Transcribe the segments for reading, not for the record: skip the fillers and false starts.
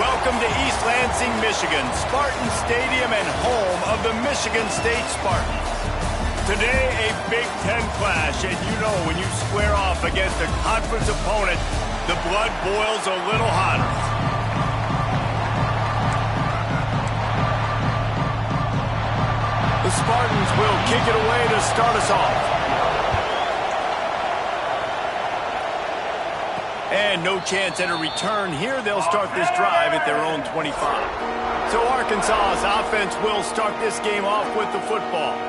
Welcome to East Lansing, Michigan, Spartan Stadium and home of the Michigan State Spartans. Today, a Big Ten clash, and you know when you square off against a conference opponent, the blood boils a little hotter. The Spartans will kick it away to start us off. And no chance at a return here. They'll start this drive at their own 25. So Arkansas's offense will start this game off with the football.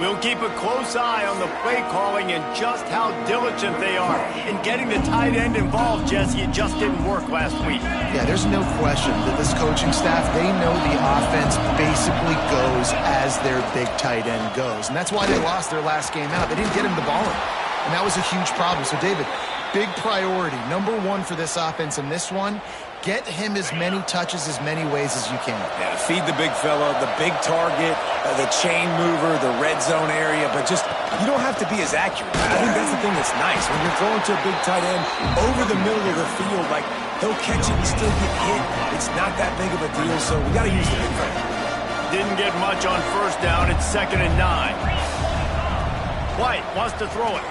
We'll keep a close eye on the play calling and just how diligent they are in getting the tight end involved, Jesse. It just didn't work last week. Yeah, there's no question that this coaching staff, they know the offense basically goes as their big tight end goes. And that's why they lost their last game out. They didn't get him the ball in. And that was a huge problem. So, David, big priority, number one for this offense in this one, get him as many touches, as many ways as you can. Yeah, feed the big fella, the big target, the chain mover, the red zone area, but just, you don't have to be as accurate. I think that's the thing that's nice. When you're throwing to a big tight end over the middle of the field, like, he'll catch it and still get hit. It's not that big of a deal, so we got to use the big fella. Didn't get much on first down. It's 2nd and 9. White wants to throw it.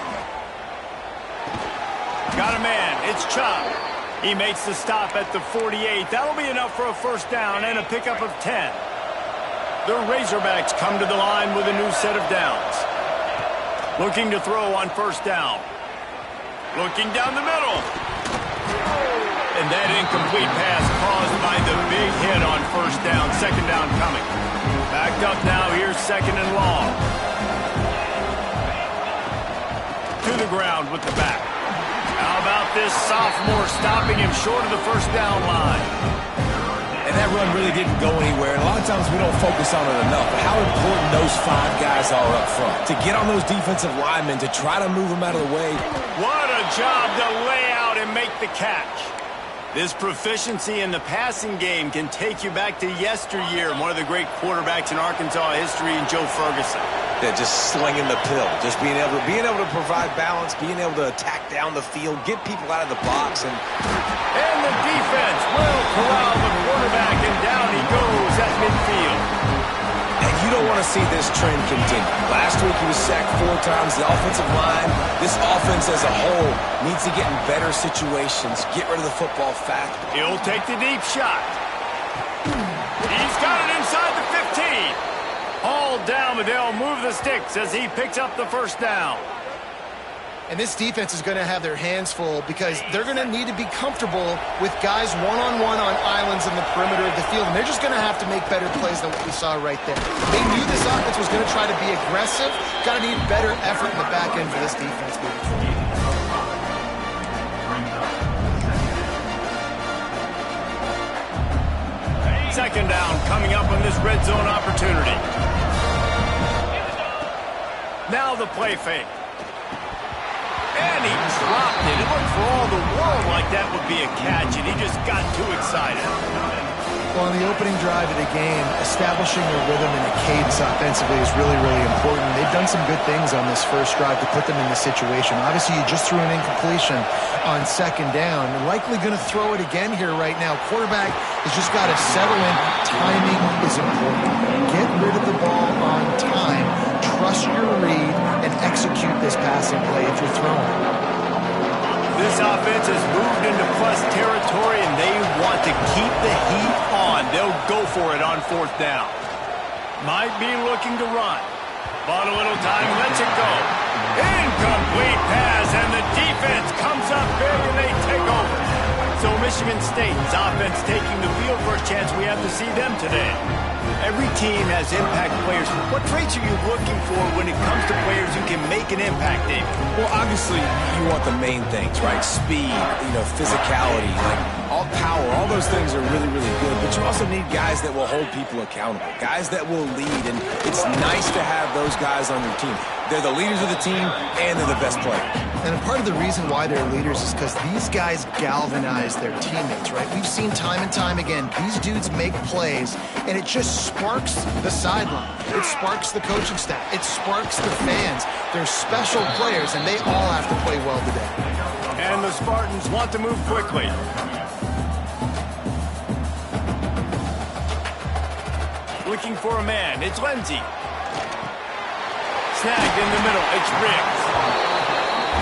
Got a man. It's Chop. He makes the stop at the 48. That'll be enough for a first down and a pickup of 10. The Razorbacks come to the line with a new set of downs. Looking to throw on first down. Looking down the middle. And that incomplete pass caused by the big hit on first down. 2nd down coming. Backed up now. Here's 2nd and long. To the ground with the back. How about this sophomore stopping him short of the first down line? And that run really didn't go anywhere. And a lot of times we don't focus on it enough. But how important those 5 guys are up front. To get on those defensive linemen, to try to move them out of the way. What a job to lay out and make the catch. This proficiency in the passing game can take you back to yesteryear. One of the great quarterbacks in Arkansas history, in Joe Ferguson. Yeah, just slinging the pill. Just being able to provide balance, being able to attack down the field, get people out of the box. And the defense will corral the quarterback, and down he goes at midfield. And you don't want to see this trend continue. Last week he was sacked 4 times. The offensive line, this offense as a whole, needs to get in better situations, get rid of the football fast. He'll take the deep shot. He's got it inside the 15. All down, but they'll move the sticks as he picks up the first down. And this defense is going to have their hands full because they're going to need to be comfortable with guys one-on-one on islands in the perimeter of the field. And they're just going to have to make better plays than what we saw right there. They knew this offense was going to try to be aggressive. Got to need better effort in the back end for this defense moving forward. Second down coming up on this red zone opportunity. Now the play fake. And he dropped it. It looked for all the world like that would be a catch, and he just got too excited. Well, on the opening drive of the game, establishing a rhythm and a cadence offensively is really, really important. They've done some good things on this first drive to put them in this situation. Obviously, you just threw an incompletion on 2nd down. They're likely going to throw it again here right now. Quarterback has just got to settle in. Timing is important. Get rid of the ball on time. Trust your read and execute this passing play if you're throwing. This offense has moved into plus territory, and they want to keep the heat on. They'll go for it on 4th down. Might be looking to run. Bought a little time, lets it go. Incomplete pass, and the defense comes up big, and they take over. So Michigan State's offense taking the field for a chance. We have to see them today. Every team has impact players. What traits are you looking for when it comes to players who can make an impact, David? Well, obviously, you want the main things, right? Speed, physicality, like all power. All those things are really, really good. But you also need guys that will hold people accountable, guys that will lead. And it's nice to have those guys on your team. They're the leaders of the team, and they're the best players. And part of the reason why they're leaders is because these guys galvanize their teammates, right? We've seen time and time again, these dudes make plays, and it just sparks the sideline. It sparks the coaching staff. It sparks the fans. They're special players, and they all have to play well today. And the Spartans want to move quickly. looking for a man. It's Lindsey. Snagged in the middle. It's Riggs.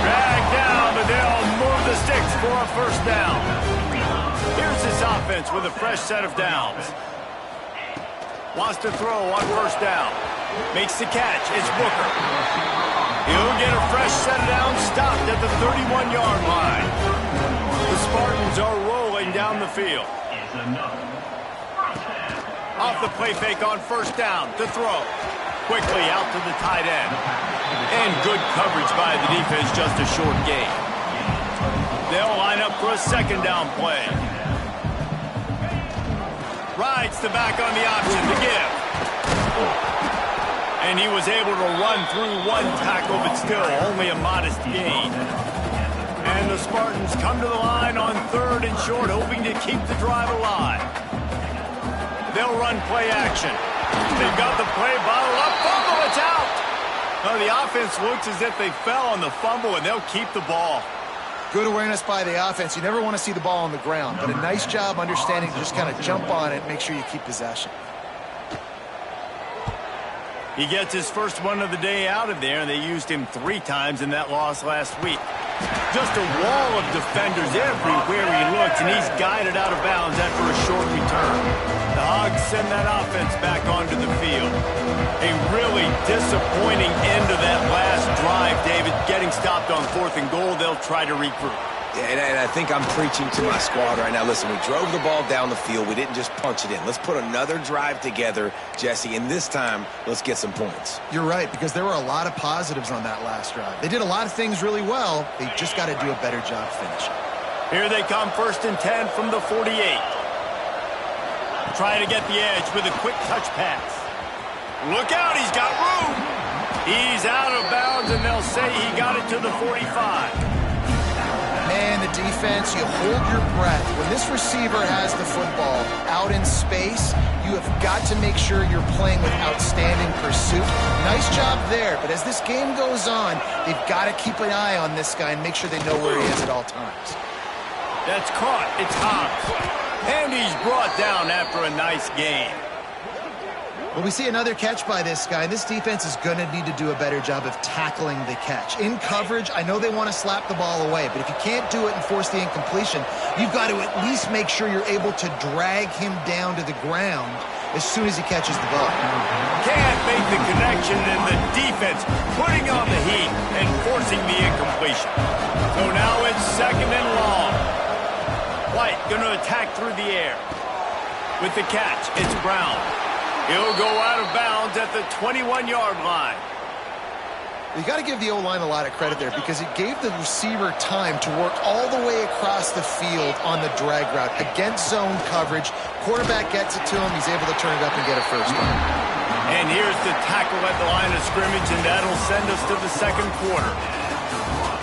Dragged down, but they'll move the sticks for a first down. Here's this offense with a fresh set of downs. Wants to throw on first down. Makes the catch. It's Booker. He'll get a fresh set of downs stopped at the 31-yard line. The Spartans are rolling down the field. Off the play fake on first down to throw. Quickly out to the tight end. And good coverage by the defense, just a short gain. They'll line up for a second down play. Rides the back on the option to give. And he was able to run through one tackle, but still only a modest gain. And the Spartans come to the line on third and short, hoping to keep the drive alive. They'll run play action. They've got the play bottled up. Fumble, it's out. No, the offense looks as if they fell on the fumble, and they'll keep the ball. Good awareness by the offense. You never want to see the ball on the ground, but a nice job understanding to just kind of jump on it, make sure you keep possession. He gets his first one of the day out of there, and they used him 3 times in that loss last week. Just a wall of defenders everywhere he looks, and he's guided out of bounds after a short return. The Hogs send that offense back onto the field. A really disappointing end to that last drive, David. Getting stopped on 4th and goal, they'll try to regroup. Yeah, and I think I'm preaching to my squad right now. Listen, we drove the ball down the field. We didn't just punch it in. Let's put another drive together, Jesse, and this time, let's get some points. You're right, because there were a lot of positives on that last drive. They did a lot of things really well. They just got to do a better job finishing. Here they come, 1st and 10 from the 48. Trying to get the edge with a quick touch pass. Look out, he's got room. He's out of bounds, and they'll say he got it to the 45. Man, the defense, you hold your breath. When this receiver has the football out in space, you have got to make sure you're playing with outstanding pursuit. Nice job there, but as this game goes on, they've got to keep an eye on this guy and make sure they know where he is at all times. That's caught. It's Hobbs. And he's brought down after a nice game. Well, we see another catch by this guy. This defense is going to need to do a better job of tackling the catch. In coverage, I know they want to slap the ball away, but if you can't do it and force the incompletion, you've got to at least make sure you're able to drag him down to the ground as soon as he catches the ball. Can't make the connection, and the defense putting on the heat and forcing the incompletion. So now it's 2nd and long. White going to attack through the air. With the catch, it's Brown. He'll go out of bounds at the 21-yard line. You got to give the O-line a lot of credit there because it gave the receiver time to work all the way across the field on the drag route against zone coverage. Quarterback gets it to him. He's able to turn it up and get a first down. And here's the tackle at the line of scrimmage, and that'll send us to the 2nd quarter.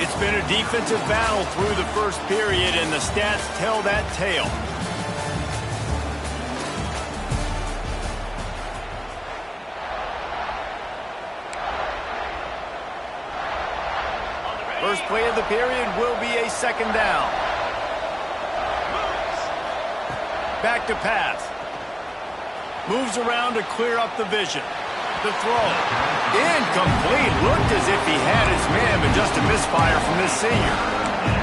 It's been a defensive battle through the first period, and the stats tell that tale. First play of the period will be a 2nd down. Back to pass. Moves around to clear up the vision. The throw. Incomplete. Looked as if he had his man, but just a misfire from this senior.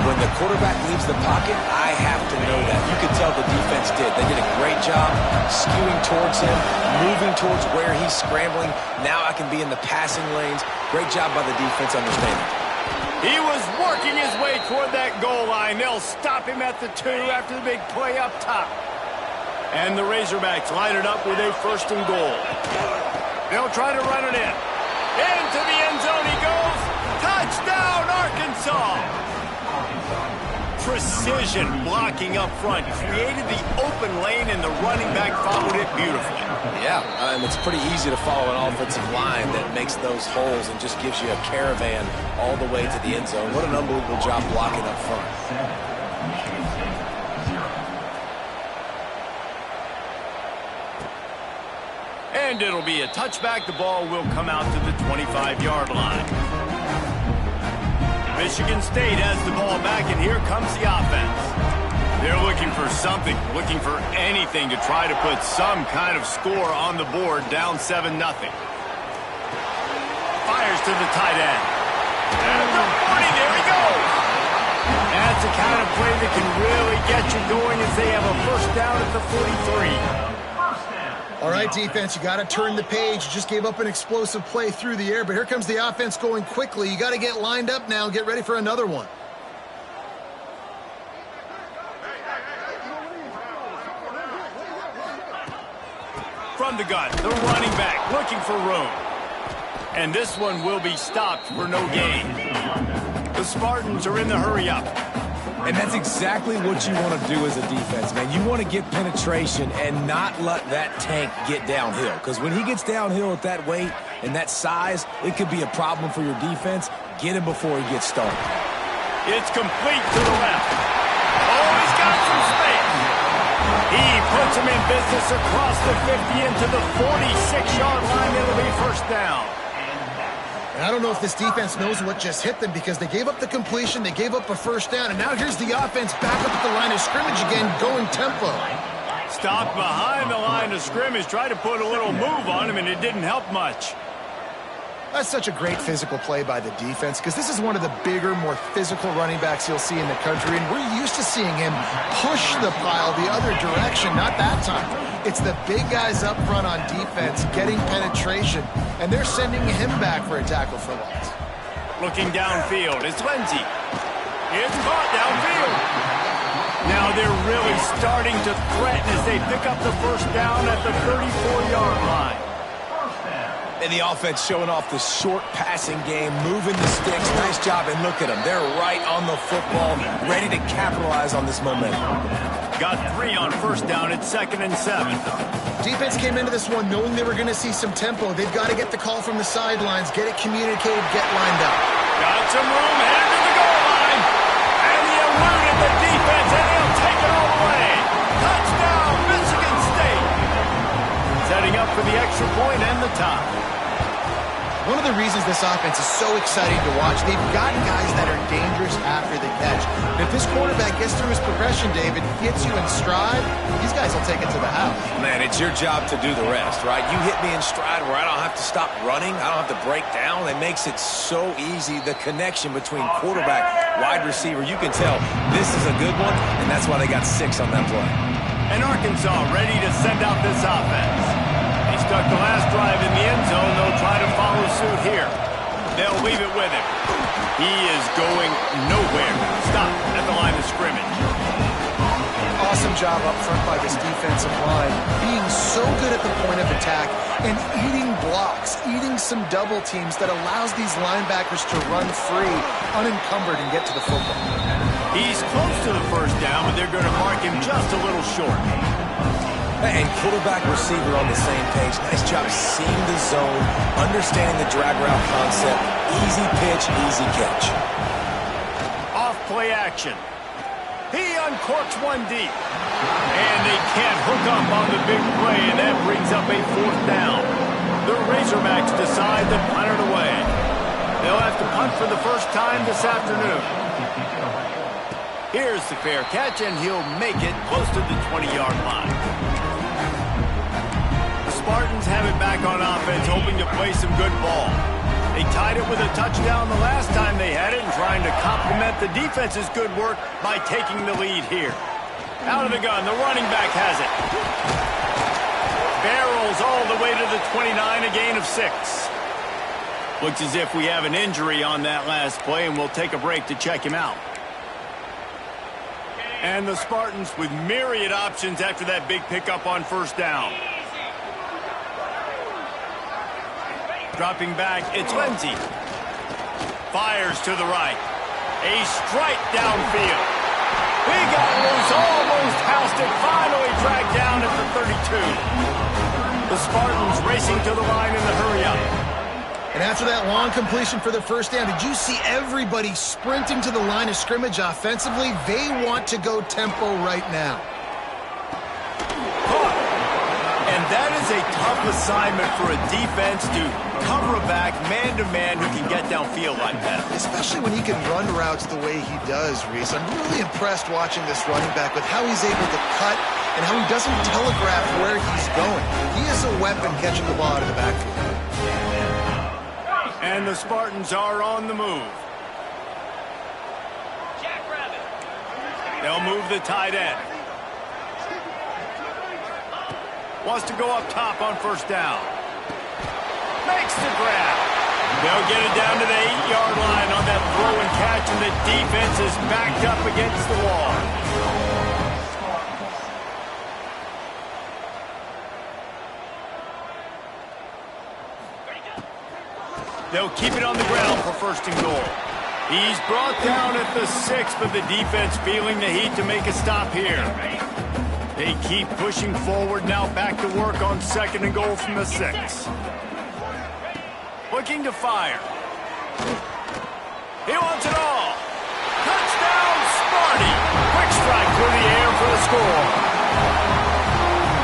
When the quarterback leaves the pocket, I have to know that. You could tell the defense did. They did a great job skewing towards him, moving towards where he's scrambling. Now I can be in the passing lanes. Great job by the defense understanding. He was working his way toward that goal line. They'll stop him at the 2 after the big play up top. And the Razorbacks line it up with a 1st and goal. They'll try to run it in. Into the end zone he goes. Touchdown, Arkansas! Precision blocking up front. Created the open lane, and the running back followed it beautifully. Yeah, it's pretty easy to follow an offensive line that makes those holes and just gives you a caravan all the way to the end zone. What an unbelievable job blocking up front. And it'll be a touchback. The ball will come out to the 25-yard line. Michigan State has the ball back, and here comes the offense. They're looking for something, looking for anything to try to put some kind of score on the board, down 7-0. Fires to the tight end. And the 40, there he goes. That's the kind of play that can really get you going as they have a first down at the 43. All right, defense, you got to turn the page. You just gave up an explosive play through the air, but here comes the offense going quickly. You got to get lined up now and get ready for another one. From the gun, the running back looking for room. And this one will be stopped for no gain. The Spartans are in the hurry-up. And that's exactly what you want to do as a defense, man. You want to get penetration and not let that tank get downhill. Because when he gets downhill at that weight and that size, it could be a problem for your defense. Get him before he gets started. It's complete to the left. Oh, he's got some space. He puts him in business across the 50 into the 46-yard line. It'll be first down. And I don't know if this defense knows what just hit them because they gave up the completion, they gave up a first down, and now here's the offense back up at the line of scrimmage again, going tempo. Stopped behind the line of scrimmage, tried to put a little move on him, and it didn't help much. That's such a great physical play by the defense because this is one of the bigger, more physical running backs you'll see in the country, and we're used to seeing him push the pile the other direction, not that time. It's the big guys up front on defense getting penetration, and they're sending him back for a tackle for loss. Looking downfield, it's Lindsey. It's caught downfield. Now they're really starting to threaten as they pick up the first down at the 34-yard line. And the offense showing off the short passing game, moving the sticks. Nice job, and look at them. They're right on the football, ready to capitalize on this momentum. Got 3 on first down at 2nd and 7. Defense came into this one knowing they were going to see some tempo. They've got to get the call from the sidelines, get it communicated, get lined up. Got some room, headed to the goal line. And he eluded the defense, and he'll take it all the way. Touchdown, Michigan State. Setting up for the extra point and the tie. One of the reasons this offense is so exciting to watch, they've got guys that are dangerous after the catch. And if this quarterback gets through his progression, David, gets you in stride, these guys will take it to the house. Man, it's your job to do the rest, right? You hit me in stride where I don't have to stop running. I don't have to break down. It makes it so easy, the connection between quarterback, wide receiver. You can tell this is a good one, and that's why they got 6 on that play. And Arkansas ready to send out this offense. He stuck the last drive in the end zone. They'll try to follow suit here. They'll leave it with him. He is going nowhere. Stop at the line of scrimmage. Awesome job up front by this defensive line, being so good at the point of attack and eating blocks, eating some double teams that allows these linebackers to run free, unencumbered, and get to the football. He's close to the first down, but they're going to mark him just a little short. And quarterback receiver on the same page. Nice job seeing the zone, understanding the drag route concept. Easy pitch, easy catch. Off play action. He uncorks one deep. And they can't hook up on the big play, and that brings up a 4th down. The Razorbacks decide to punt it away. They'll have to punt for the first time this afternoon. Here's the fair catch, and he'll make it close to the 20-yard line. Spartans have it back on offense, hoping to play some good ball. They tied it with a touchdown the last time they had it and trying to complement the defense's good work by taking the lead here. Out of the gun, the running back has it. Barrels all the way to the 29, a gain of 6. Looks as if we have an injury on that last play, and we'll take a break to check him out. And the Spartans with myriad options after that big pickup on first down. Dropping back, it's Lindsey. Fires to the right. A strike downfield. He got loose, almost housed it, finally dragged down at the 32. The Spartans racing to the line in the hurry-up. And after that long completion for the first down, did you see everybody sprinting to the line of scrimmage offensively? They want to go tempo right now. Caught. And And that is a tough assignment for a defense to cover a back man-to-man who can get downfield like that. Especially when he can run routes the way he does, Reese. I'm really impressed watching this running back with how he's able to cut and how he doesn't telegraph where he's going. He is a weapon catching the ball out of the backfield. And the Spartans are on the move. They'll move the tight end. Wants to go up top on first down. Makes the grab. They'll get it down to the 8-yard line on that throw and catch, and the defense is backed up against the wall. They'll keep it on the ground for first and goal. He's brought down at the 6, but the defense feeling the heat to make a stop here. They keep pushing forward, now back to work on second and goal from the 6. Looking to fire. He wants it all. Touchdown, Sparty. Quick strike through the air for the score.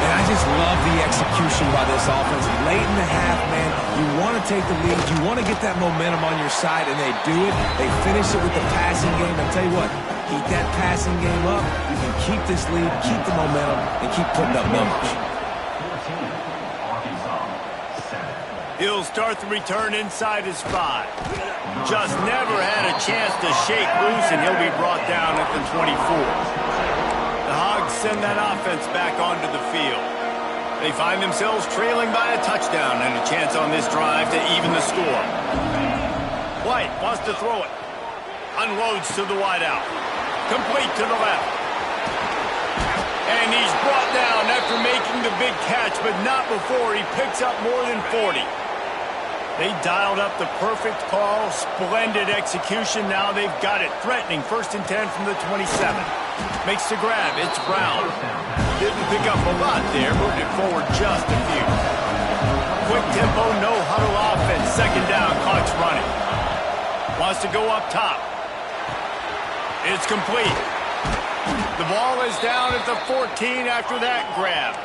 And I just love the execution by this offense. Late in the half, man, you want to take the lead. You want to get that momentum on your side, and they do it. They finish it with the passing game. I tell you what, keep that passing game up. You can keep this lead, keep the momentum, and keep putting up numbers. He'll start the return inside his 5. Just never had a chance to shake loose, and he'll be brought down at the 24. The Hogs send that offense back onto the field. They find themselves trailing by a touchdown and a chance on this drive to even the score. White wants to throw it. Unloads to the wideout. Complete to the left. And he's brought down after making the big catch, but not before he picks up more than 40. They dialed up the perfect call. Splendid execution. Now they've got it. Threatening 1st and 10 from the 27. Makes the grab. It's Brown. Didn't pick up a lot there. Moved it forward just a few. Quick tempo, no huddle offense. Second down. Clock's running. Wants to go up top. It's complete. The ball is down at the 14 after that grab.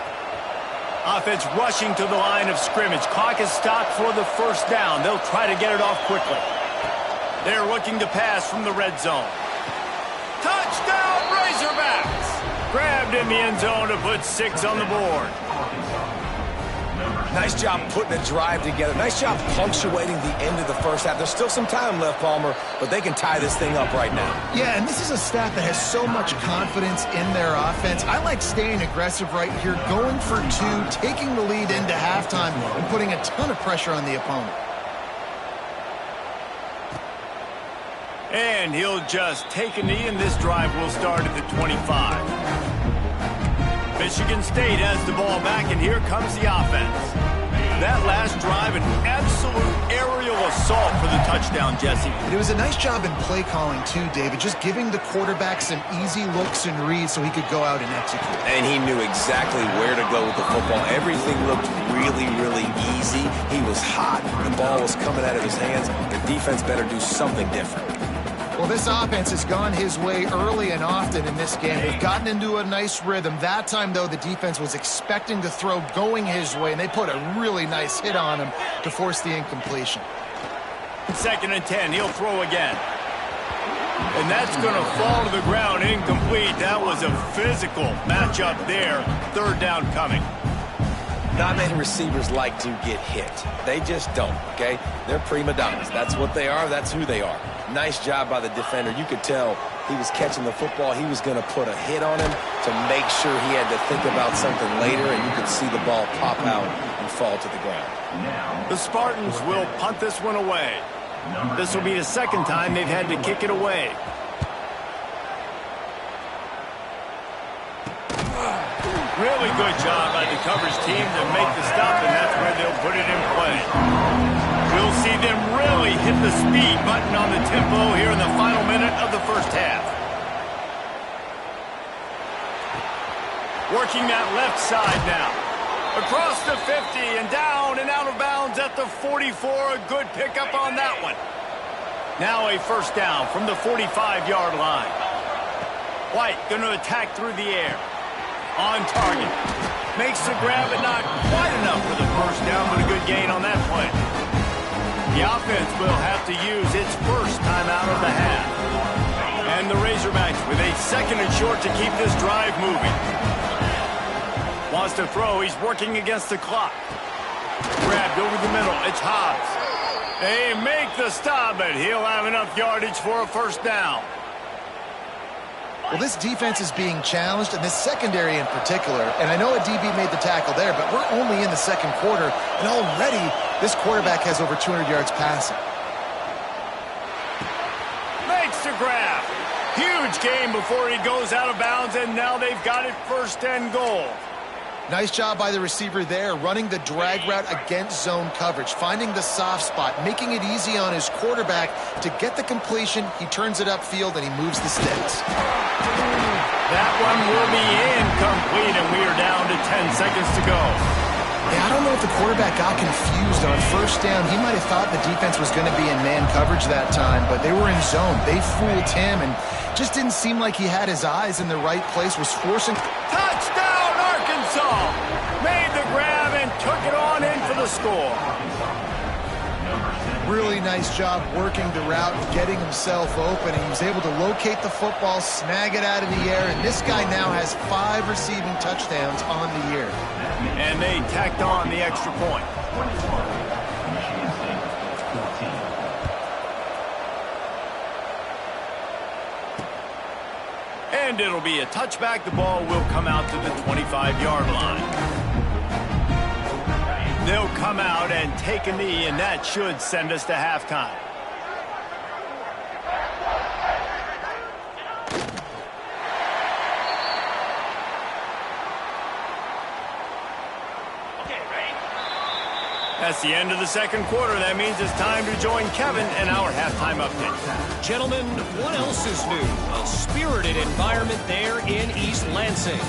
Offense rushing to the line of scrimmage. Clock is stopped for the first down. They'll try to get it off quickly. They're looking to pass from the red zone. Touchdown, Razorbacks! Grabbed in the end zone to put 6 on the board. Nice job putting a drive together. Nice job punctuating the end of the first half. There's still some time left, Palmer, but they can tie this thing up right now. Yeah, and this is a staff that has so much confidence in their offense. I like staying aggressive right here, going for 2, taking the lead into halftime, and putting a ton of pressure on the opponent. And he'll just take a knee, and this drive will start at the 25. Michigan State has the ball back, and here comes the offense. That last drive, an absolute aerial assault for the touchdown, Jesse. It was a nice job in play calling, too, David, just giving the quarterback some easy looks and reads so he could go out and execute. And he knew exactly where to go with the football. Everything looked really, really easy. He was hot. The ball was coming out of his hands. The defense better do something different. Well, this offense has gone his way early and often in this game. They've gotten into a nice rhythm. That time, though, the defense was expecting the throw going his way, and they put a really nice hit on him to force the incompletion. 2nd and 10, he'll throw again. And that's going to fall to the ground incomplete. That was a physical matchup there. 3rd down coming. Not many receivers like to get hit. They just don't, okay? They're prima donnas. That's what they are. That's who they are. Nice job by the defender. You could tell he was catching the football. He was going to put a hit on him to make sure he had to think about something later, and you could see the ball pop out and fall to the ground. The Spartans will punt this one away. This will be the 2nd time they've had to kick it away. Really good job by the coverage team to make the stop, and that's where they'll put it in play. We'll see them really hit the speed button on the tempo here in the final minute of the first half. Working that left side now. Across the 50 and down and out of bounds at the 44. A good pickup on that one. Now a first down from the 45-yard line. White going to attack through the air. On target. Makes the grab, but not quite enough for the first down, but a good gain on that play. The offense will have to use its first timeout of the half. And the Razorbacks with a 2nd and short to keep this drive moving. Wants to throw. He's working against the clock. Grabbed over the middle. It's Hobbs. They make the stop, but he'll have enough yardage for a first down. Well, this defense is being challenged, and this secondary in particular. And I know a DB made the tackle there, but we're only in the 2nd quarter, and already this quarterback has over 200 yards passing. Makes the grab. Huge gain before he goes out of bounds, and now they've got it 1st and goal. Nice job by the receiver there, running the drag route against zone coverage, finding the soft spot, making it easy on his quarterback to get the completion. He turns it upfield, and he moves the sticks. That one will be incomplete, and we are down to 10 seconds to go. Yeah, I don't know if the quarterback got confused on 1st down. He might have thought the defense was going to be in man coverage that time, but they were in zone. They fooled him, and just didn't seem like he had his eyes in the right place, was forcing... Touchdown, Arkansas! Made the grab and took it on in for the score. Really nice job working the route and getting himself open. He was able to locate the football, snag it out of the air, and this guy now has 5 receiving touchdowns on the year. And they tacked on the extra point. And it'll be a touchback. The ball will come out to the 25-yard line. They'll come out and take a knee, and that should send us to halftime. That's the end of the 2nd quarter. That means it's time to join Kevin in our halftime update. Gentlemen, what else is new? A spirited environment there in East Lansing.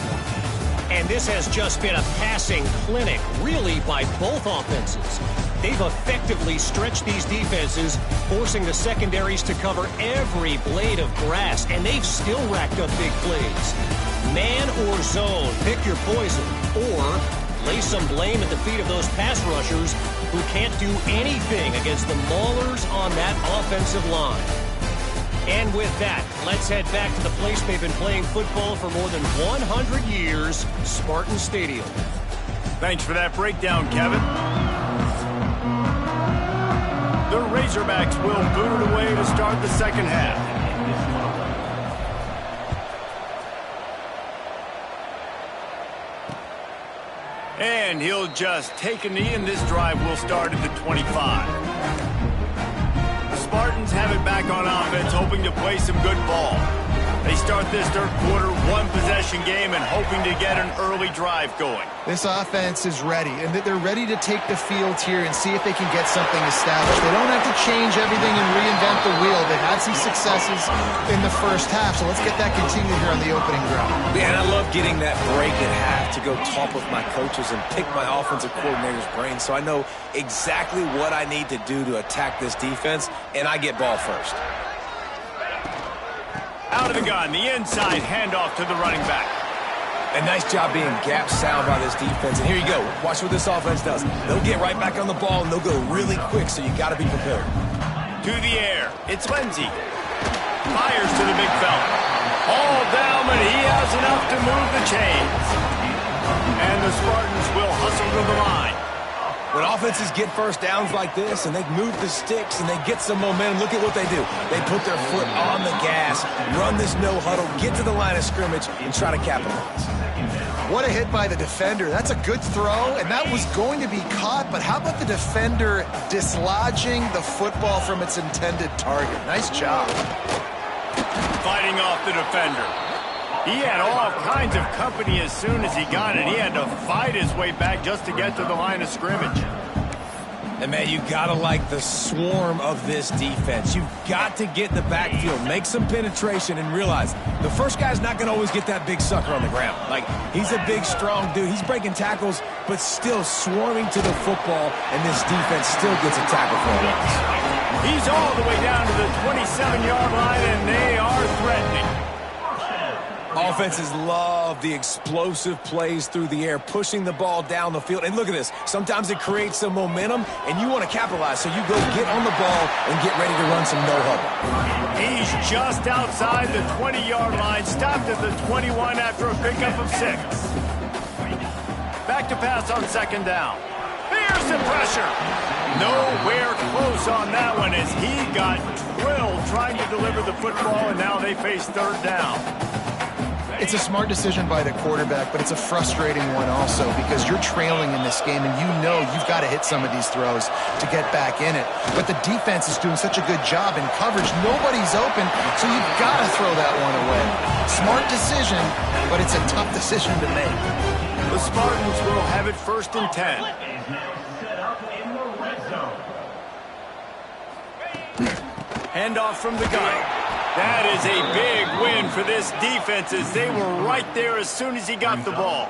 And this has just been a passing clinic, really, by both offenses. They've effectively stretched these defenses, forcing the secondaries to cover every blade of grass, and they've still racked up big plays. Man or zone, pick your poison, or lay some blame at the feet of those pass rushers who can't do anything against the maulers on that offensive line. And with that, let's head back to the place they've been playing football for more than 100 years, Spartan Stadium. Thanks for that breakdown, Kevin. The Razorbacks will boot it away to start the 2nd half. And he'll just take a knee, and this drive will start at the 25. The Spartans have it back on offense, hoping to play some good ball. They start this 3rd quarter, 1-possession game, and hoping to get an early drive going. This offense is ready, and they're ready to take the field here and see if they can get something established. They don't have to change everything and reinvent the wheel. They've had some successes in the 1st half, so let's get that continued here on the opening drive. Yeah, and I love getting that break at half to go talk with my coaches and pick my offensive coordinator's brain, so I know exactly what I need to do to attack this defense, and I get ball first. Out of the gun, the inside handoff to the running back. A nice job being gap sound by this defense. And here you go. Watch what this offense does. They'll get right back on the ball, and they'll go really quick, so you got to be prepared. To the air. It's Lindsey. Fires to the big fella. All down, but he has enough to move the chains. And the Spartans will hustle to the line. When offenses get 1st downs like this and they move the sticks and they get some momentum, look at what they do. They put their foot on the gas, run this no huddle, get to the line of scrimmage, and try to capitalize. What a hit by the defender. That's a good throw, and that was going to be caught, but how about the defender dislodging the football from its intended target? Nice job. Fighting off the defender. He had all kinds of company as soon as he got it. He had to fight his way back just to get to the line of scrimmage. And, man, you got to like the swarm of this defense. You've got to get the backfield, make some penetration, and realize the first guy's not going to always get that big sucker on the ground. Like, he's a big, strong dude. He's breaking tackles, but still swarming to the football, and this defense still gets a tackle for a loss. He's all the way down to the 27-yard line, and they are threatening. Offenses love the explosive plays through the air, pushing the ball down the field. And look at this. Sometimes it creates some momentum, and you want to capitalize. So you go get on the ball and get ready to run some no-huddle. He's just outside the 20-yard line, stopped at the 21 after a pickup of 6. Back to pass on second down. Here's the pressure. Nowhere close on that one as he got drilled trying to deliver the football, and now they face third down. It's a smart decision by the quarterback, but it's a frustrating one also because you're trailing in this game and you know you've got to hit some of these throws to get back in it. But the defense is doing such a good job in coverage. Nobody's open, so you've got to throw that one away. Smart decision, but it's a tough decision to make. The Spartans will have it 1st and 10. Handoff from the gun. That is a big win for this defense as they were right there as soon as he got the ball.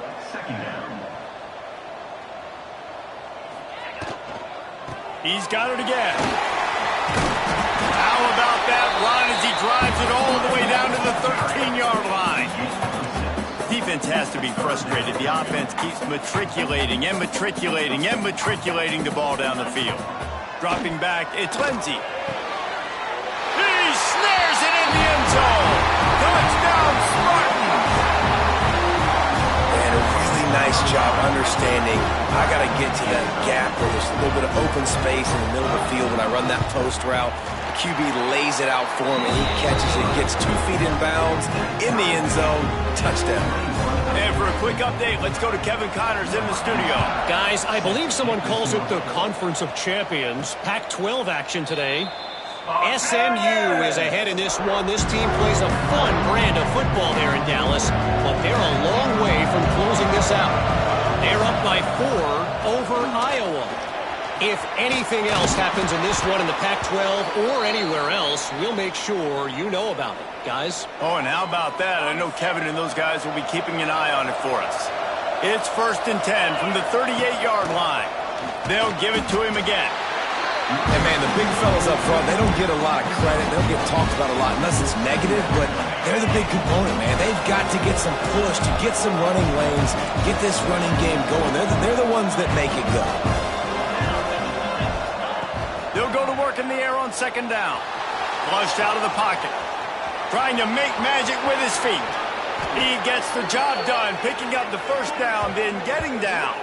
He's got it again. How about that run as he drives it all the way down to the 13-yard line? Defense has to be frustrated. The offense keeps matriculating and matriculating and matriculating the ball down the field. Dropping back, it's Lindsey. Snares it in the end zone. Touchdown, Spartans. And a really nice job understanding I got to get to that gap where there's a little bit of open space in the middle of the field when I run that post route. The QB lays it out for him, and he catches it, gets 2 feet in bounds, in the end zone, touchdown. And for a quick update, let's go to Kevin Connors in the studio. Guys, I believe someone calls it the Conference of Champions. Pac-12 action today. SMU is ahead in this one. This team plays a fun brand of football there in Dallas, but they're a long way from closing this out. They're up by 4 over Iowa. If anything else happens in this one in the Pac-12 or anywhere else, we'll make sure you know about it, guys. Oh, and how about that? I know Kevin and those guys will be keeping an eye on it for us. It's 1st and 10 from the 38-yard line. They'll give it to him again. And, man, the big fellas up front, they don't get a lot of credit. They don't get talked about a lot unless it's negative, but they're the big component, man. They've got to get some push, to get some running lanes, get this running game going. They're the ones that make it go. They'll go to work in the air on second down. Flushed out of the pocket. Trying to make magic with his feet. He gets the job done, picking up the first down, then getting down.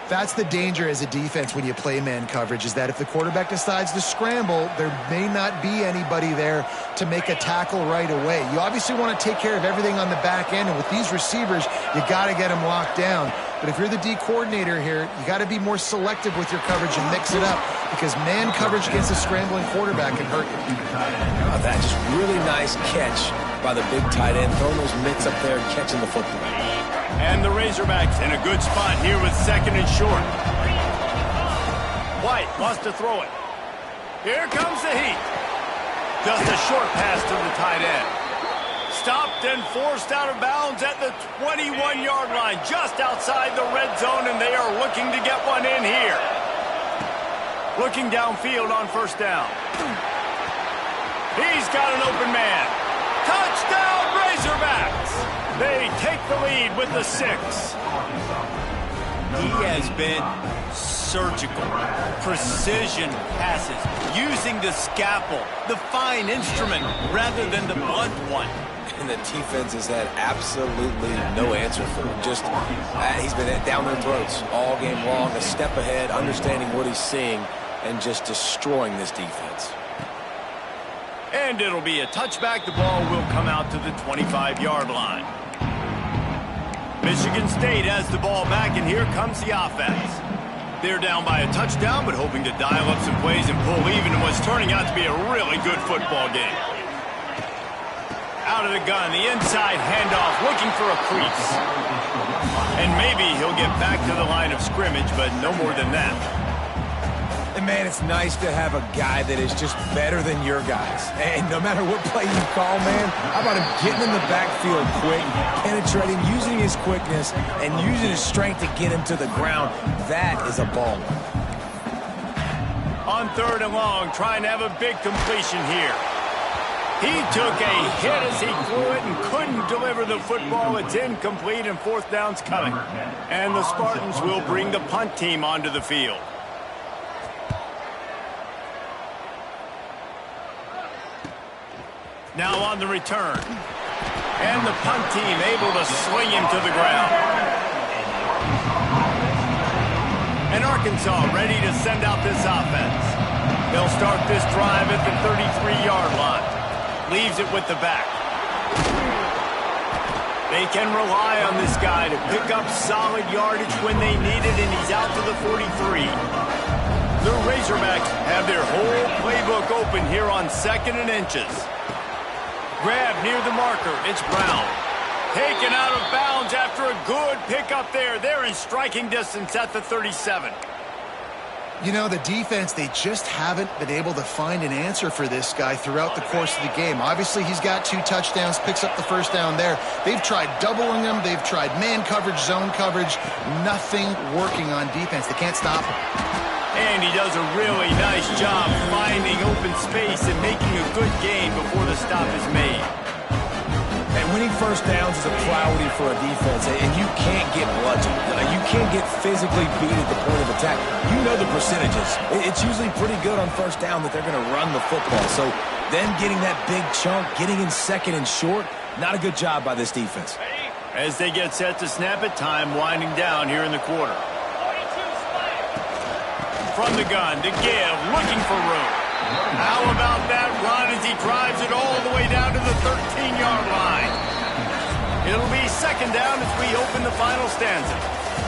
That's the danger as a defense when you play man coverage, is that if the quarterback decides to scramble, there may not be anybody there to make a tackle right away. You obviously want to take care of everything on the back end, and with these receivers, you got to get them locked down. But if you're the D coordinator here, you got to be more selective with your coverage and mix it up, because man coverage against a scrambling quarterback can hurt you. Oh, that just really nice catch by the big tight end, throwing those mitts up there and catching the football. And the Razorbacks in a good spot here with 2nd and short. White wants to throw it. Here comes the heat. Just a short pass to the tight end. Stopped and forced out of bounds at the 21-yard line, just outside the red zone, and they are looking to get one in here. Looking downfield on 1st down. He's got an open man. Touchdown, Razorbacks! They take the lead with the 6. He has been surgical, precision passes, using the scalpel, the fine instrument, rather than the blunt one. And the defense has had absolutely no answer for him. Just, he's been down their throats all game long, a step ahead, understanding what he's seeing, and just destroying this defense. And it'll be a touchback. The ball will come out to the 25-yard line. Michigan State has the ball back, and here comes the offense. They're down by a touchdown, but hoping to dial up some plays and pull even in what's turning out to be a really good football game. Out of the gun, the inside handoff, looking for a crease. And maybe he'll get back to the line of scrimmage, but no more than that. And, man, it's nice to have a guy that is just better than your guys. And no matter what play you call, man, how about him getting in the backfield quick, penetrating, using his quickness, and using his strength to get him to the ground. That is a baller. On 3rd and long, trying to have a big completion here. He took a hit as he threw it and couldn't deliver the football. It's incomplete and fourth down's coming. And the Spartans will bring the punt team onto the field. Now on the return. And the punt team able to sling him to the ground. And Arkansas ready to send out this offense. They'll start this drive at the 33-yard line. Leaves it with the back. They can rely on this guy to pick up solid yardage when they need it, and he's out to the 43. The Razorbacks have their whole playbook open here on 2nd and inches. Grab near the marker. It's Brown. Taken out of bounds after a good pickup there. They're in striking distance at the 37. You know, the defense, they just haven't been able to find an answer for this guy throughout the course of the game. Obviously, he's got 2 touchdowns, picks up the first down there. They've tried doubling him. They've tried man coverage, zone coverage. Nothing working on defense. They can't stop him. And he does a really nice job finding open space and making a good gain before the stop is made. And winning first downs is a priority for a defense, and you can't get bludgeoned. You can't get physically beat at the point of attack. You know the percentages. It's usually pretty good on first down that they're going to run the football. So then getting that big chunk, getting in 2nd and short, not a good job by this defense. As they get set to snap it, time winding down here in the quarter. From the gun to give, looking for room. How about that run as he drives it all the way down to the 13-yard line? It'll be 2nd down as we open the final stanza.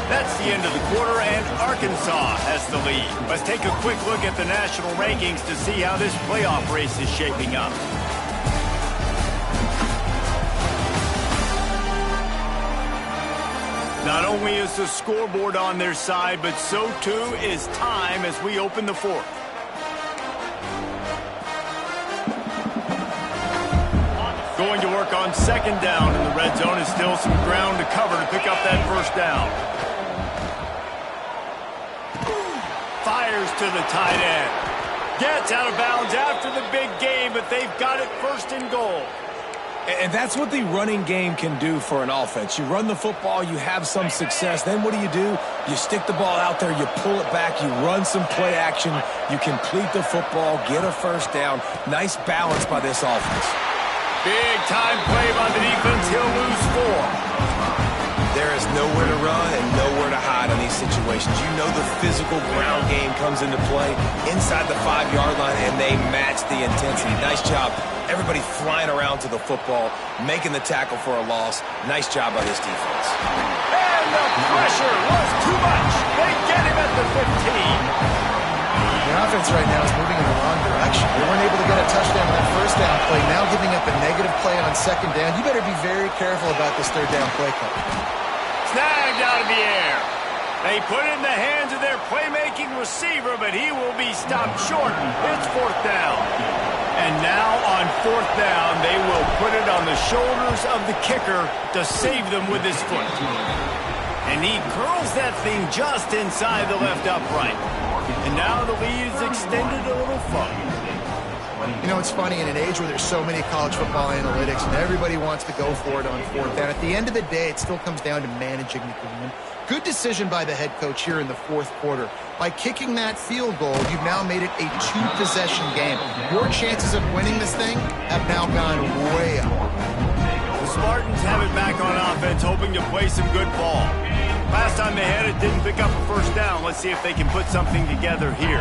That's the end of the quarter, and Arkansas has the lead. Let's take a quick look at the national rankings to see how this playoff race is shaping up. Not only is the scoreboard on their side, but so too is time as we open the 4th. Going to work on 2nd down in the red zone is still some ground to cover to pick up that first down. Fires to the tight end. Gets out of bounds after the big game, but they've got it 1st and goal. And that's what the running game can do for an offense. You run the football, you have some success. Then what do? You stick the ball out there, you pull it back, you run some play action, you complete the football, get a first down. Nice balance by this offense. Big time play by the defense. He'll lose 4. There is nowhere to run and nowhere to hide on these situations. You know the physical ground game comes into play inside the 5-yard line, and they match the intensity. Nice job. Everybody flying around to the football, making the tackle for a loss. Nice job by this defense. And the pressure was too much. They get him at the 15. The offense right now is moving in the wrong direction. They weren't able to get a touchdown on that first down play. Now giving up a negative play on 2nd down. You better be very careful about this 3rd down play call. Snagged out of the air. They put it in the hands of their playmaking receiver, but he will be stopped short. It's 4th down. And now on 4th down, they will put it on the shoulders of the kicker to save them with his foot. And he curls that thing just inside the left upright. And now the lead is extended a little further. You know, it's funny, in an age where there's so many college football analytics and everybody wants to go for it on 4th down, at the end of the day, it still comes down to managing the game. Good decision by the head coach here in the 4th quarter. By kicking that field goal, you've now made it a 2-possession game. Your chances of winning this thing have now gone way up. The Spartans have it back on offense, hoping to play some good ball. Last time they had it, didn't pick up a first down. Let's see if they can put something together here.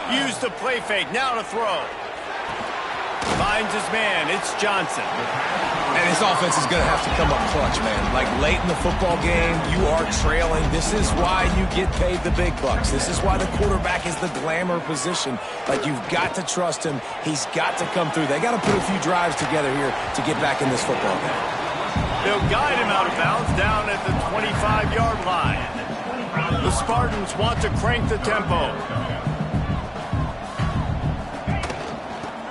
Use the play fake, now to throw. Finds his man, it's Johnson. And this offense is going to have to come up clutch, man. Like late in the football game, you are trailing. This is why you get paid the big bucks. This is why the quarterback is the glamour position. Like, you've got to trust him. He's got to come through. They got to put a few drives together here to get back in this football game. They'll guide him out of bounds down at the 25-yard line. The Spartans want to crank the tempo.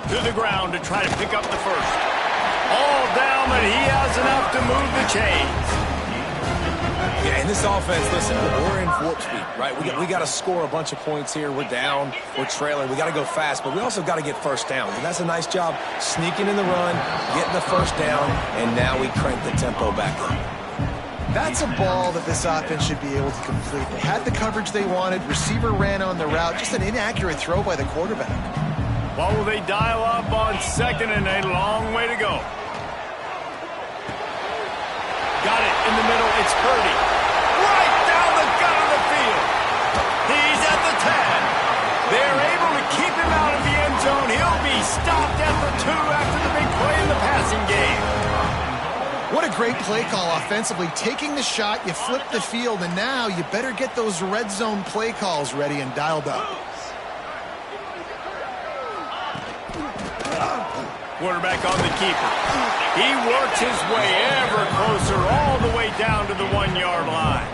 To the ground to try to pick up the first. All down, but he has enough to move the chains. Yeah, in this offense, listen, we're in warp speed, right? We got to score a bunch of points here. We're down, we're trailing. We got to go fast, but we also got to get first downs. And that's a nice job sneaking in the run, getting the first down, and now we crank the tempo back up. That's a ball that this offense should be able to complete. They had the coverage they wanted. Receiver ran on the route. Just an inaccurate throw by the quarterback. What will they dial up on second and a long way to go? Got it in the middle. It's Purdy. Right down the gut of the field. He's at the 10. They're able to keep him out of the end zone. He'll be stopped at the 2 after the big play in the passing game. What a great play call offensively. Taking the shot, you flip the field, and now you better get those red zone play calls ready and dialed up. Quarterback on the keeper. He works his way ever closer all the way down to the 1-yard line.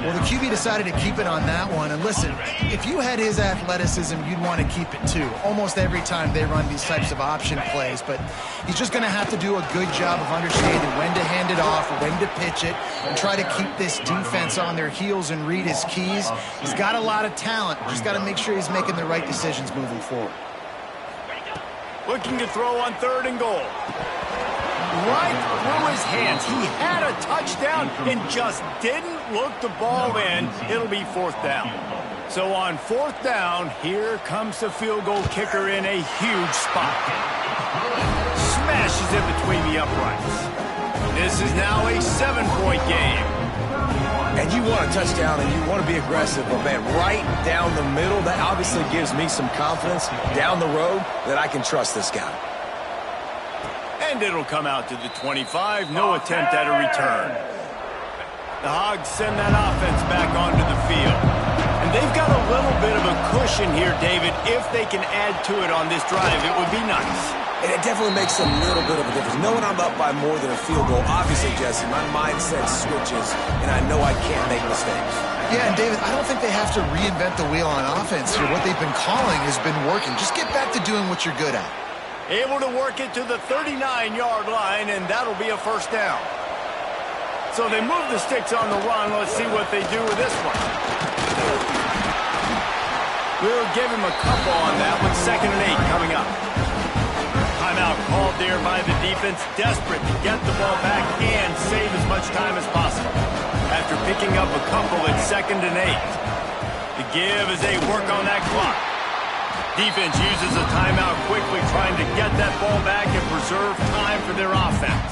Well, the QB decided to keep it on that one. And listen, if you had his athleticism, you'd want to keep it too. Almost every time they run these types of option plays. But he's just going to have to do a good job of understanding when to hand it off, when to pitch it, and try to keep this defense on their heels and read his keys. He's got a lot of talent. Just got to make sure he's making the right decisions moving forward. Looking to throw on 3rd and goal. Right through his hands. He had a touchdown and just didn't look the ball in. It'll be 4th down. So on 4th down, here comes the field goal kicker in a huge spot. Smashes it between the uprights. This is now a 7-point game. And you want a touchdown and you want to be aggressive, but man, right down the middle, that obviously gives me some confidence down the road that I can trust this guy. And it'll come out to the 25. No attempt at a return. The Hogs send that offense back onto the field. And they've got a little bit of a cushion here, David. If they can add to it on this drive, it would be nice. And it definitely makes a little bit of a difference. Knowing I'm up by more than a field goal, obviously, Jesse, my mindset switches, and I know I can't make mistakes. Yeah, and David, I don't think they have to reinvent the wheel on offense here. What they've been calling has been working. Just get back to doing what you're good at. Able to work it to the 39-yard line, and that'll be a 1st down. So they move the sticks on the run. Let's see what they do with this one. We'll give him a couple on that one. 2nd and 8 coming up. Timeout called there by the defense, desperate to get the ball back and save as much time as possible. After picking up a couple at 2nd and 8. The give as they work on that clock. Defense uses a timeout quickly, trying to get that ball back and preserve time for their offense.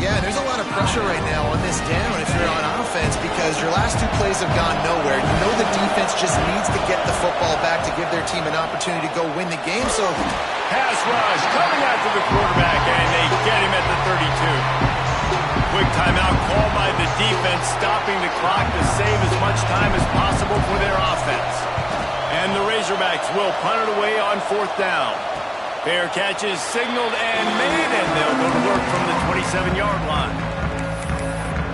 Yeah, there's a lot of pressure right now on this down if you're on offense because your last 2 plays have gone nowhere. You know the defense just needs to get the football back to give their team an opportunity to go win the game. So pass rush coming after the quarterback, and they get him at the 32. Quick timeout called by the defense, stopping the clock to save as much time as possible for their offense. And the Razorbacks will punt it away on 4th down. Fair catch is signaled and made, and they'll go to work from the 27-yard line.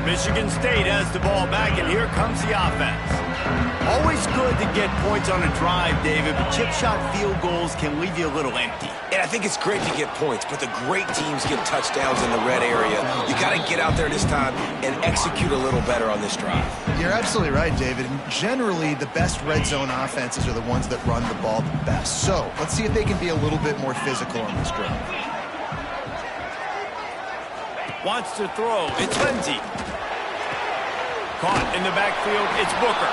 Michigan State has the ball back, and here comes the offense. Always good to get points on a drive, David, but chip shot field goals can leave you a little empty. And I think it's great to get points, but the great teams get touchdowns in the red area. You got to get out there this time and execute a little better on this drive. You're absolutely right, David. And generally, the best red zone offenses are the ones that run the ball the best. So let's see if they can be a little bit more physical on this drive. Wants to throw. It's Lindsey. Caught in the backfield. It's Booker.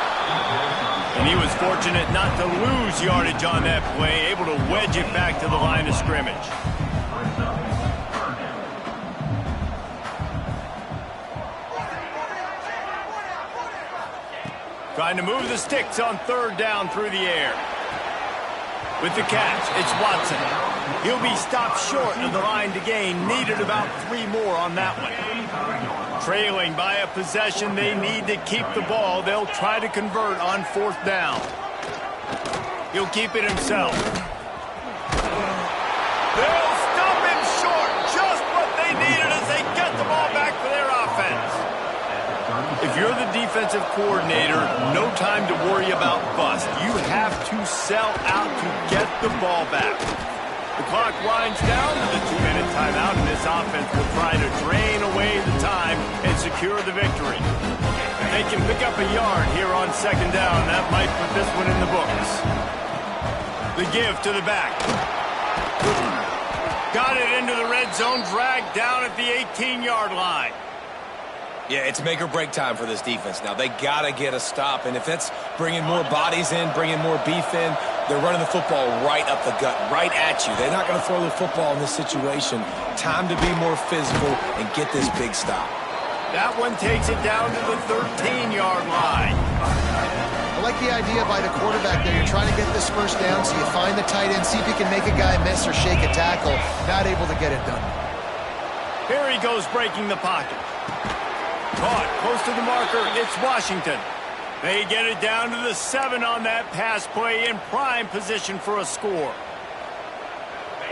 And he was fortunate not to lose yardage on that play, able to wedge it back to the line of scrimmage. Trying to move the sticks on 3rd down through the air. With the catch, it's Watson. He'll be stopped short of the line to gain. Needed about 3 more on that one. Trailing by a possession, they need to keep the ball. They'll try to convert on 4th down. He'll keep it himself. They'll stop him short. Just what they needed as they get the ball back for their offense. If you're the defensive coordinator, no time to worry about bust. You have to sell out to get the ball back. The clock winds down to the 2-minute timeout, and this offense will try to drain away the time and secure secure the victory. If they can pick up a yard here on second down, that might put this one in the books. The give to the back. Got it into the red zone, dragged down at the 18-yard line. Yeah, it's make or break time for this defense now. They got to get a stop, and if that's bringing more bodies in, bringing more beef in, they're running the football right up the gut, right at you. They're not going to throw the football in this situation. Time to be more physical and get this big stop. That one takes it down to the 13-yard line. I like the idea by the quarterback there. You're trying to get this first down, so you find the tight end, see if you can make a guy miss or shake a tackle. Not able to get it done. Here he goes breaking the pocket. Caught close to the marker. It's Washington. They get it down to the 7 on that pass play in prime position for a score.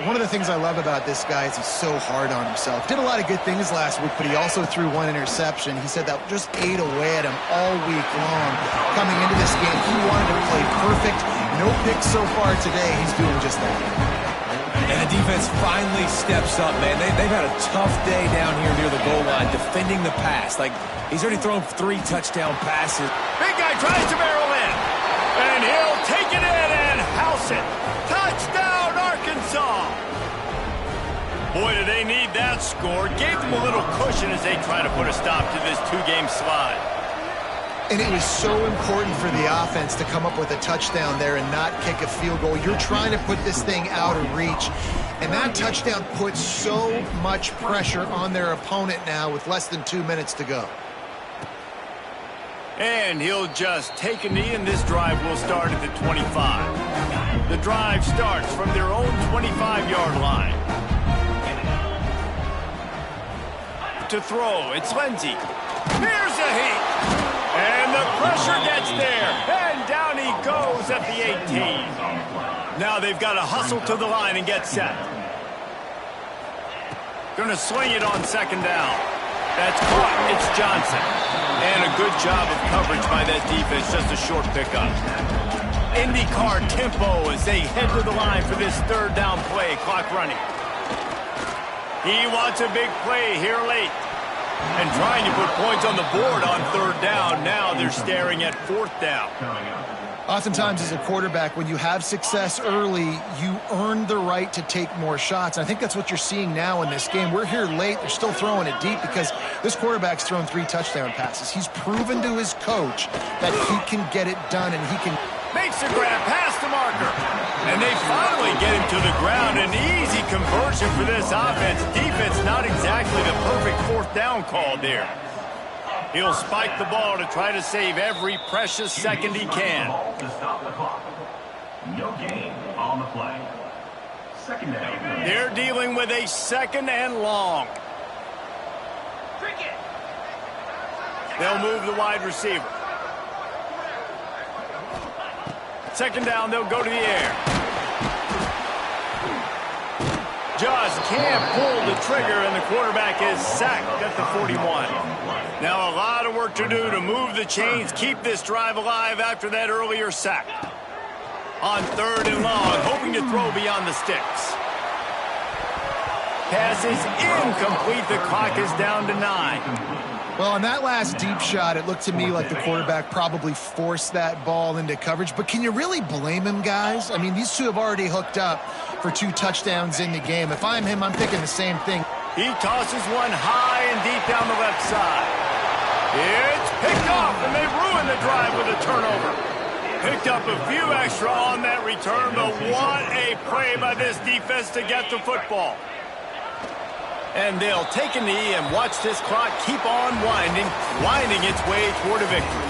One of the things I love about this guy is he's so hard on himself. Did a lot of good things last week, but he also threw one interception. He said that just ate away at him all week long. Coming into this game, he wanted to play perfect. No picks so far today. He's doing just that. And the defense finally steps up, man. They've had a tough day down here near the goal line defending the pass. Like, he's already thrown 3 touchdown passes. Big guy tries to barrel in. And he'll take it in and house it. Touchdown, Arkansas. Boy, do they need that score. Gave them a little cushion as they try to put a stop to this 2-game slide. And it was so important for the offense to come up with a touchdown there and not kick a field goal. You're trying to put this thing out of reach. And that touchdown puts so much pressure on their opponent now with less than 2 minutes to go. And he'll just take a knee, and this drive will start at the 25. The drive starts from their own 25-yard line. To throw, it's Lindsey. Here's a heat. And the pressure gets there. And down he goes at the 18. Now they've got to hustle to the line and get set. Going to swing it on second down. That's caught. It's Johnson. And a good job of coverage by that defense. Just a short pickup. IndyCar tempo as they head to the line for this third down play. Clock running. He wants a big play here late. And trying to put points on the board on third down. Now they're staring at fourth down. Oftentimes as a quarterback, when you have success early, you earn the right to take more shots. I think that's what you're seeing now in this game. We're here late. They're still throwing it deep because this quarterback's thrown 3 touchdown passes. He's proven to his coach that he can get it done and he can... Makes the grab past the marker. And they finally get him to the ground. An easy conversion for this offense. Defense not exactly the perfect fourth down call there. He'll spike the ball to try to save every precious second he can. To stop the clock. No gain on the play. Second down. They're dealing with a second and long. They'll move the wide receiver. Second down, they'll go to the air. Just can't pull the trigger, and the quarterback is sacked at the 41. Now a lot of work to do to move the chains, keep this drive alive after that earlier sack. On third and long, hoping to throw beyond the sticks. Pass is incomplete. The clock is down to 9. Well, on that last deep shot, it looked to me like the quarterback probably forced that ball into coverage. But can you really blame him, guys? I mean, these two have already hooked up for 2 touchdowns in the game. If I'm him, I'm thinking the same thing. He tosses one high and deep down the left side. It's picked off, and they ruin the drive with a turnover. Picked up a few extra on that return, but what a play by this defense to get the football. And they'll take a knee and watch this clock keep on winding its way toward a victory.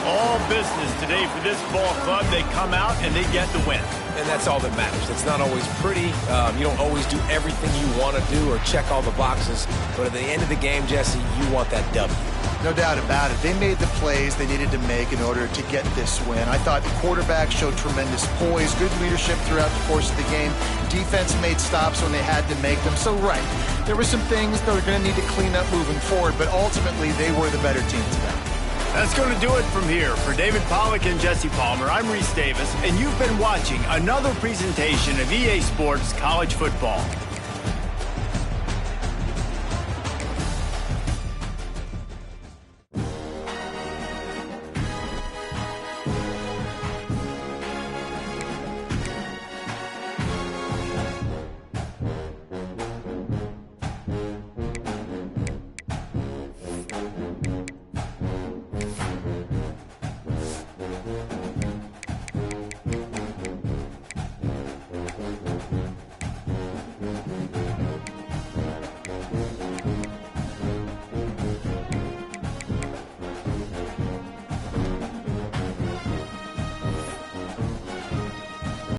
All business today for this ball club. They come out and they get the win. And that's all that matters. It's not always pretty. You don't always do everything you want to do or check all the boxes. But at the end of the game, Jesse, you want that W. No doubt about it. They made the plays they needed to make in order to get this win. I thought the quarterback showed tremendous poise, good leadership throughout the course of the game. Defense made stops when they had to make them. So, right, there were some things they're going to need to clean up moving forward, but ultimately they were the better team today. That's going to do it from here. For David Pollack and Jesse Palmer, I'm Reese Davis, and you've been watching another presentation of EA Sports College Football.